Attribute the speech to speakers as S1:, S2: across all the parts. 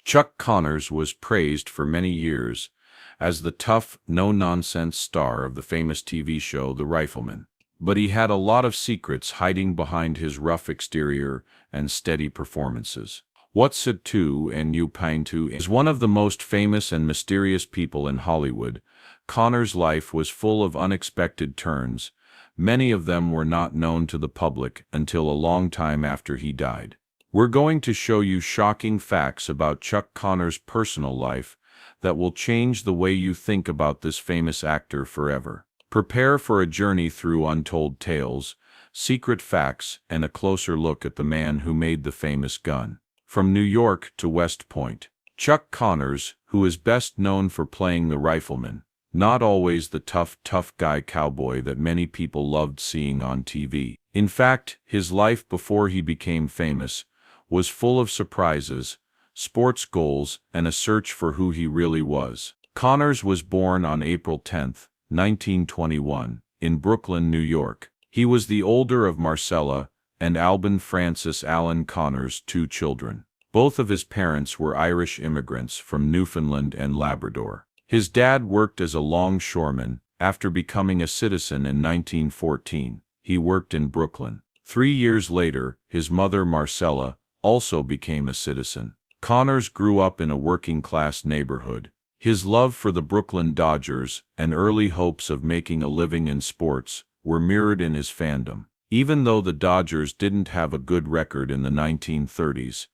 S1: Chuck Connors was praised for many years as the tough, no-nonsense star of the famous TV show The Rifleman. But he had a lot of secrets hiding behind his rough exterior and steady performances. What's it to and you pine to is one of the most famous and mysterious people in Hollywood. Connors' life was full of unexpected turns. Many of them were not known to the public until a long time after he died. We're going to show you shocking facts about Chuck Connors' personal life that will change the way you think about this famous actor forever. Prepare for a journey through untold tales, secret facts, and a closer look at the man who made the famous gun. From New York to West Point, Chuck Connors, who is best known for playing the Rifleman, not always the tough guy cowboy that many people loved seeing on TV. In fact, his life before he became famous was full of surprises, sports goals, and a search for who he really was. Connors was born on April 10, 1921, in Brooklyn, New York. He was the older of Marcella and Albin Francis Allen Connors' two children. Both of his parents were Irish immigrants from Newfoundland and Labrador. His dad worked as a longshoreman. After becoming a citizen in 1914, he worked in Brooklyn. 3 years later, his mother Marcella also became a citizen. Connors grew up in a working-class neighborhood. His love for the Brooklyn Dodgers and early hopes of making a living in sports were mirrored in his fandom. Even though the Dodgers didn't have a good record in the 1930s,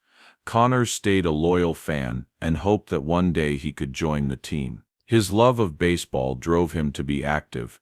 S1: Connors stayed a loyal fan and hoped that one day he could join the team. His love of baseball drove him to be active,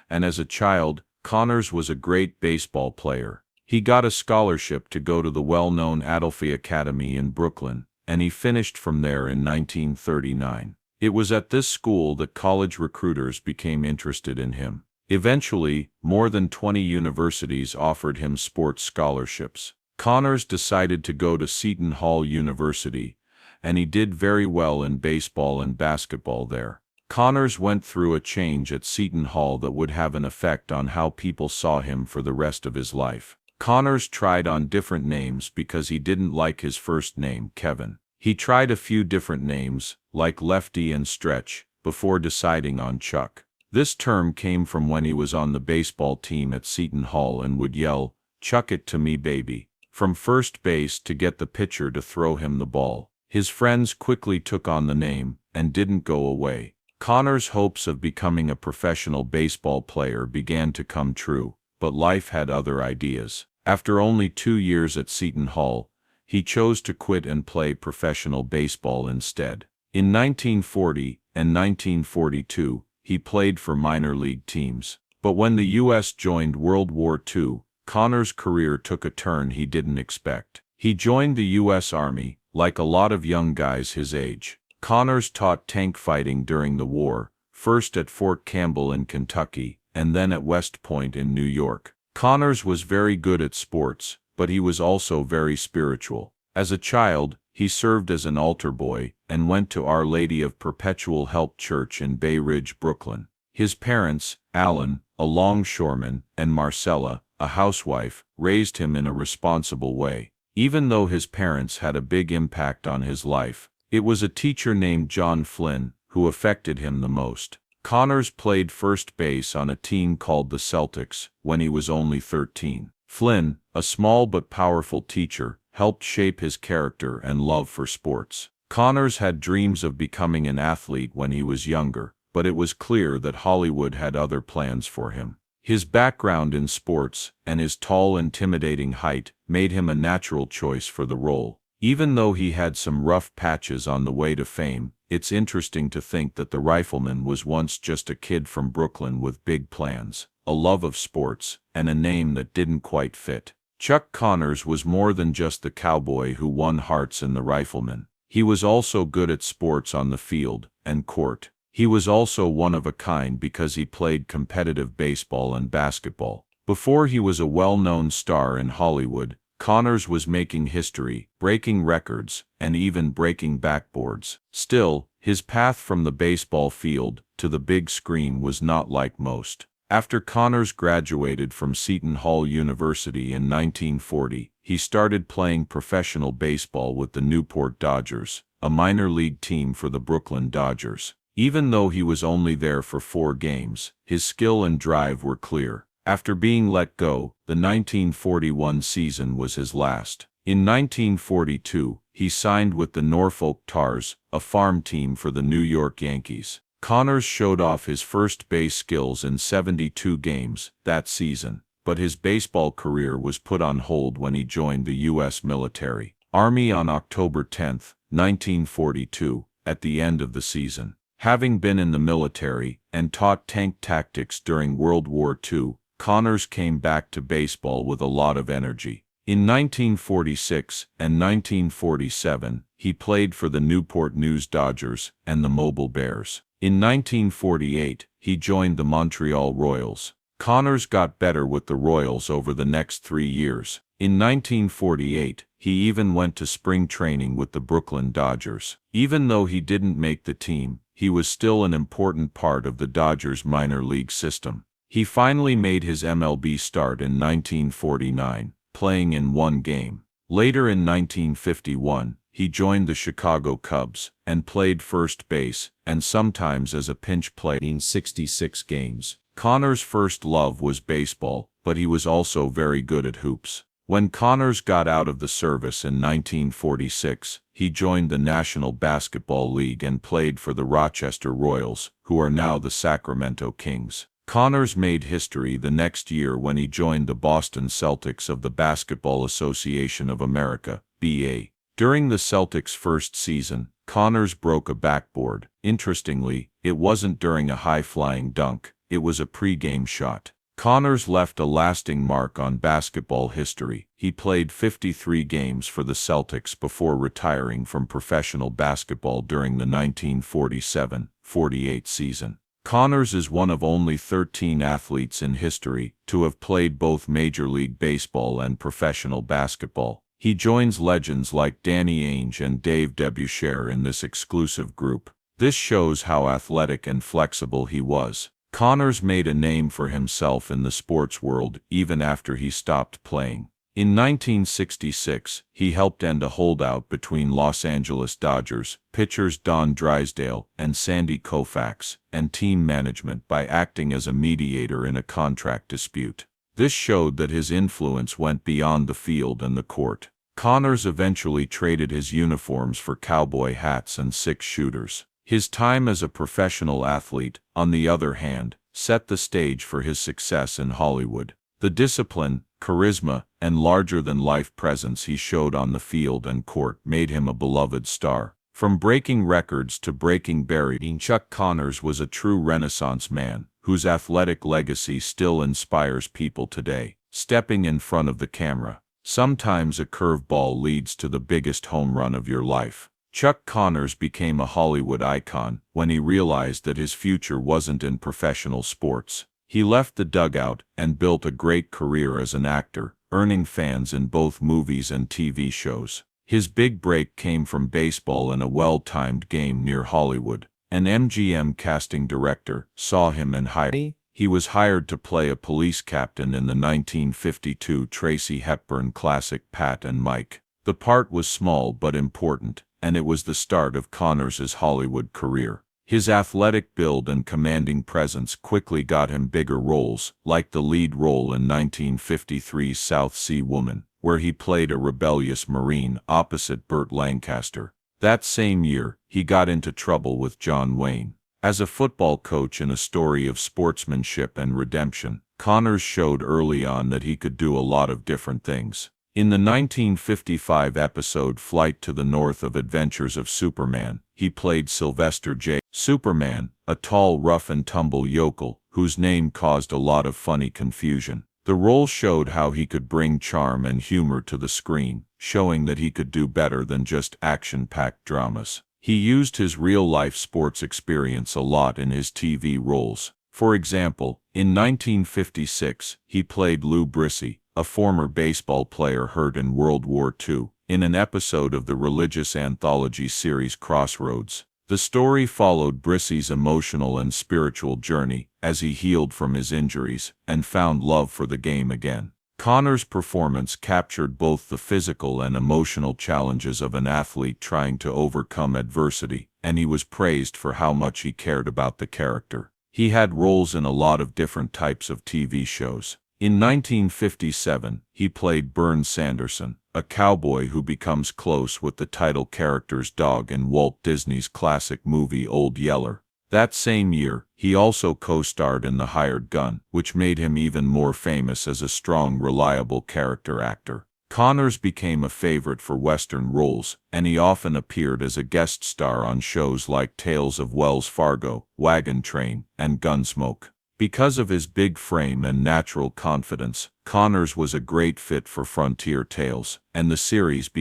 S1: and as a child, Connors was a great baseball player. He got a scholarship to go to the well-known Adelphi Academy in Brooklyn, and he finished from there in 1939. It was at this school that college recruiters became interested in him. Eventually, more than 20 universities offered him sports scholarships. Connors decided to go to Seton Hall University, and he did very well in baseball and basketball there. Connors went through a change at Seton Hall that would have an effect on how people saw him for the rest of his life. Connors tried on different names because he didn't like his first name, Kevin. He tried a few different names, like Lefty and Stretch, before deciding on Chuck. This term came from when he was on the baseball team at Seton Hall and would yell, "Chuck it to me, baby," from first base to get the pitcher to throw him the ball. His friends quickly took on the name and didn't go away. Connors' hopes of becoming a professional baseball player began to come true, but life had other ideas. After only 2 years at Seton Hall, he chose to quit and play professional baseball instead. In 1940 and 1942, he played for minor league teams. But when the U.S. joined World War II, Connors' career took a turn he didn't expect. He joined the U.S. Army, like a lot of young guys his age. Connors taught tank fighting during the war, first at Fort Campbell in Kentucky, and then at West Point in New York. Connors was very good at sports, but he was also very spiritual. As a child, he served as an altar boy and went to Our Lady of Perpetual Help Church in Bay Ridge, Brooklyn. His parents, Alan, a longshoreman, and Marcella, a housewife, raised him in a responsible way. Even though his parents had a big impact on his life, it was a teacher named John Flynn who affected him the most. Connors played first base on a team called the Celtics when he was only 13. Flynn, a small but powerful teacher, helped shape his character and love for sports. Connors had dreams of becoming an athlete when he was younger, but it was clear that Hollywood had other plans for him. His background in sports and his tall, intimidating height made him a natural choice for the role. Even though he had some rough patches on the way to fame, it's interesting to think that the Rifleman was once just a kid from Brooklyn with big plans, a love of sports, and a name that didn't quite fit. Chuck Connors was more than just the cowboy who won hearts in The Rifleman. He was also good at sports on the field and court. He was also one of a kind because he played competitive baseball and basketball. Before he was a well-known star in Hollywood, Connors was making history, breaking records, and even breaking backboards. Still, his path from the baseball field to the big screen was not like most. After Connors graduated from Seton Hall University in 1940, he started playing professional baseball with the Newport Dodgers, a minor league team for the Brooklyn Dodgers. Even though he was only there for 4 games, his skill and drive were clear. After being let go, the 1941 season was his last. In 1942, he signed with the Norfolk Tars, a farm team for the New York Yankees. Connors showed off his first base skills in 72 games that season, but his baseball career was put on hold when he joined the U.S. military Army on October 10, 1942, at the end of the season. Having been in the military and taught tank tactics during World War II, Connors came back to baseball with a lot of energy. In 1946 and 1947, he played for the Newport News Dodgers and the Mobile Bears. In 1948, he joined the Montreal Royals. Connors got better with the Royals over the next 3 years. In 1948, he even went to spring training with the Brooklyn Dodgers. Even though he didn't make the team, he was still an important part of the Dodgers minor league system. He finally made his MLB start in 1949, playing in 1 game. Later in 1951, he joined the Chicago Cubs and played first base and sometimes as a pinch player in 66 games. Connors' first love was baseball, but he was also very good at hoops. When Connors got out of the service in 1946, he joined the National Basketball League and played for the Rochester Royals, who are now the Sacramento Kings. Connors made history the next year when he joined the Boston Celtics of the Basketball Association of America, BA. During the Celtics' first season, Connors broke a backboard. Interestingly, it wasn't during a high-flying dunk, it was a pre-game shot. Connors left a lasting mark on basketball history. He played 53 games for the Celtics before retiring from professional basketball during the 1947-48 season. Connors is one of only 13 athletes in history to have played both Major League Baseball and professional basketball. He joins legends like Danny Ainge and Dave DeBusschere in this exclusive group. This shows how athletic and flexible he was. Connors made a name for himself in the sports world even after he stopped playing. In 1966, he helped end a holdout between Los Angeles Dodgers pitchers Don Drysdale and Sandy Koufax and team management by acting as a mediator in a contract dispute. This showed that his influence went beyond the field and the court. Connors eventually traded his uniforms for cowboy hats and 6-shooters. His time as a professional athlete, on the other hand, set the stage for his success in Hollywood. The discipline, charisma, and larger-than-life presence he showed on the field and court made him a beloved star. From breaking records to breaking barriers, Chuck Connors was a true Renaissance man, whose athletic legacy still inspires people today. Stepping in front of the camera. Sometimes a curveball leads to the biggest home run of your life. Chuck Connors became a Hollywood icon when he realized that his future wasn't in professional sports. He left the dugout and built a great career as an actor, earning fans in both movies and TV shows. His big break came from baseball in a well-timed game near Hollywood. An MGM casting director saw him and hired him. He was hired to play a police captain in the 1952 Tracy Hepburn classic Pat and Mike. The part was small but important, and it was the start of Connors' Hollywood career. His athletic build and commanding presence quickly got him bigger roles, like the lead role in 1953's South Sea Woman, where he played a rebellious Marine opposite Burt Lancaster. That same year, he got into trouble with John Wayne. As a football coach in a story of sportsmanship and redemption, Connors showed early on that he could do a lot of different things. In the 1955 episode Flight to the North of Adventures of Superman, he played Sylvester J. Superman, a tall rough-and-tumble yokel, whose name caused a lot of funny confusion. The role showed how he could bring charm and humor to the screen, showing that he could do better than just action-packed dramas. He used his real-life sports experience a lot in his TV roles. For example, in 1956, he played Lou Brissy, a former baseball player hurt in World War II, in an episode of the religious anthology series Crossroads. The story followed Brissy's emotional and spiritual journey as he healed from his injuries and found love for the game again. Connor's performance captured both the physical and emotional challenges of an athlete trying to overcome adversity, and he was praised for how much he cared about the character. He had roles in a lot of different types of TV shows. In 1957, he played Burns Sanderson, a cowboy who becomes close with the title character's dog in Walt Disney's classic movie Old Yeller. That same year, he also co-starred in The Hired Gun, which made him even more famous as a strong, reliable character actor. Connors became a favorite for Western roles, and he often appeared as a guest star on shows like Tales of Wells Fargo, Wagon Train, and Gunsmoke. Because of his big frame and natural confidence, Connors was a great fit for Frontier Tales, and the series became